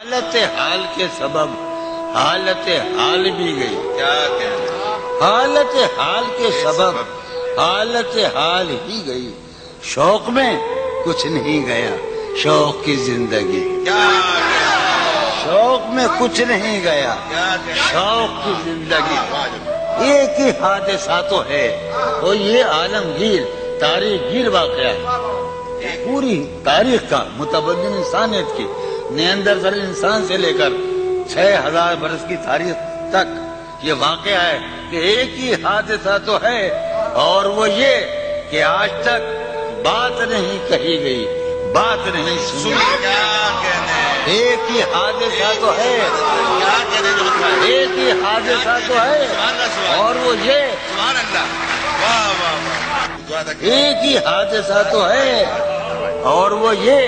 حالت حال کے سبب حالت حال بھی گئی. کیا کہنا حالت حال کے سبب حالت حال ہی گئی. شوق میں کچھ نہیں گیا شوق کی زندگی. کیا شوق میں کچھ نہیں گیا شوق کی زندگی. ایک ہی حادثہ تو ہے اور یہ عالمگیر تاریخ گیر واقعہ ہے. پوری تاریخ کا متبدل انسانیت کی نیاندرتال انسان سے لے کر 6000 برس کی تاریخ تک یہ واقعہ ہے کہ ایک ہی حادثہ تو ہے اور وہ یہ کہ آج تک بات نہیں کہی گئی بات نہیں سنی. کیا کہنے ایک ہی حادثہ تو ہے کیا کہنے جو بتائے ایک ہی حادثہ تو ہے اور وہ یہ سبحان اللہ. واہ واہ واہ. دعا تک ایک ہی حادثہ تو ہے اور وہ یہ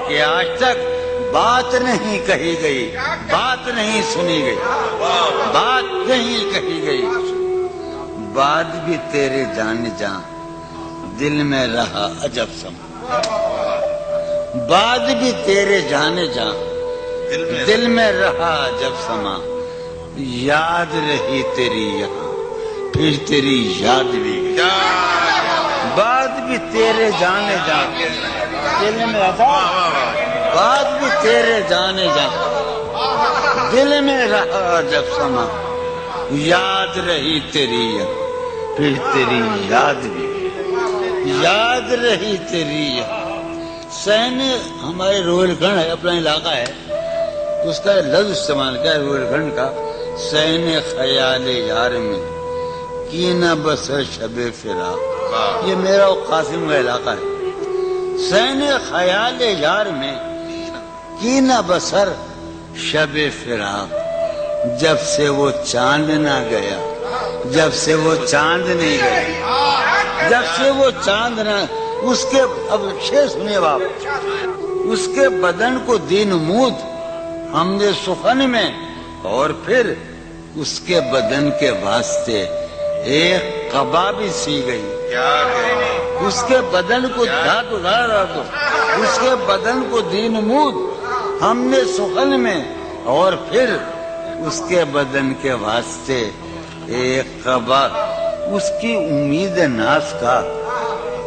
کہ آج تک بات نہیں کہی گئی بات نہیں سنی گئی بات نہیں کہی گئی. بات بھی تیرے جان جان دل میں رہا عجب سما. بات بھی تیرے جانے جان دل میں رہا عجب سما. یاد رہی تیری یہاں پھر تیری یاد بھی گئی. کیا بات بھی تیرے جانے جان دل میں رہا بات بھی تیرے جانے جان دل میں رہا جب سما. یاد رہی تیری یہاں پھر تیری یاد بھی یاد رہی تیری یہاں. سین ہمارے روہیل کھنڈ ہے اپنا علاقہ ہے اس کا لفظ استعمال کیا ہے روہیل کھنڈ کا. سین خیال یار میں کی نہ بسر شب فراق. یہ میرا قاسم کا علاقہ ہے. سین خیال یار میں کی نہ بسر شب فراق. جب سے وہ چاند نہ گیا جب سے وہ چاند نہیں گیا جب سے وہ چاند نہ اس کے اب شعر سنیے باپ. اس کے بدن کو دی نمود ہم نے سخن میں اور پھر اس کے بدن کے واسطے ایک قبا بھی سی گئی. کیا کہنے اس کے بدن کو اس کے بدن کو دی نمود ہم نے سخن میں اور پھر اس کے بدن کے واسطے ایک قبا. اس کی امید ناز کا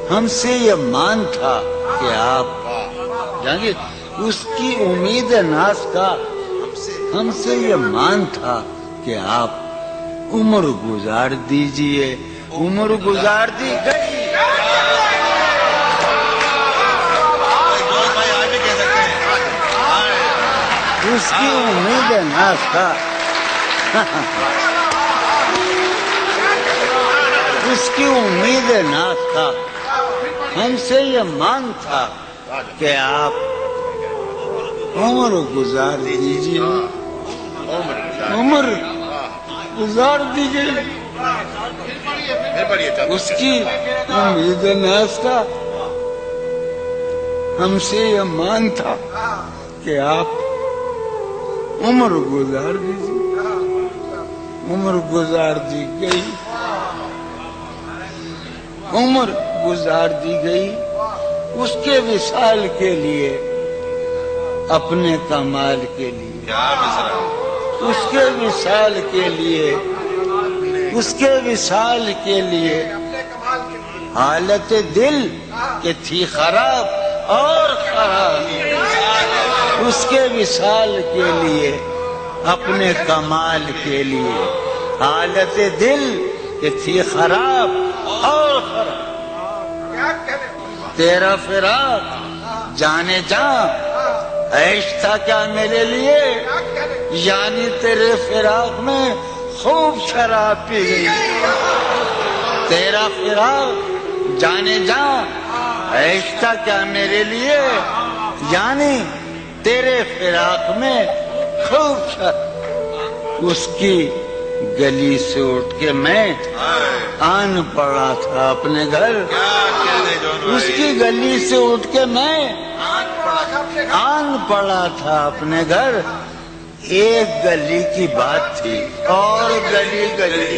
ہم سے یہ مان تھا کہ آپ جانگی اس کی امید ناز کا ہم سے یہ مان تھا کہ آپ عمر گزار دیجئے. عمر گزار دی گئی بھائی آج بھی کہہ سکتے ہیں. اس کی امید ناز کا اس کی امید ناز کا ہم سے یہ مان تھا کہ آپ عمر گزار دیجئے. عمر گزار دیجئے. اس کی امید ناز کا ہم سے یہ مان تھا کہ آپ عمر گزار دیجئے. عمر گزار دی گئی عمر گزار دی گئی اس کے وصال کے لیے اپنے کمال کے لیے. کیا مصرع اس کے وصال کے لیے اس کے وصال کے لیے حالت دل کہ تھی خراب اور خراب. اس کے وصال کے لیے اپنے کمال کے لیے حالت دل کہ تھی خراب اور خراب. تیرا فراق جانے جا عیش تھا کیا میرے لیے. یعنی تیرے فراق میں خوب شراب پی گئی. تیرا فراق جانے جا عیش تھا کیا میرے لیے. یعنی تیرے فراق میں خوب شراب. اس کی گلی سے اٹھ کے میں آن پڑا تھا اپنے گھر. اس کی گلی سے اٹھ کے میں آن پڑا تھا اپنے گھر. ایک گلی کی بات تھی اور گلی گلی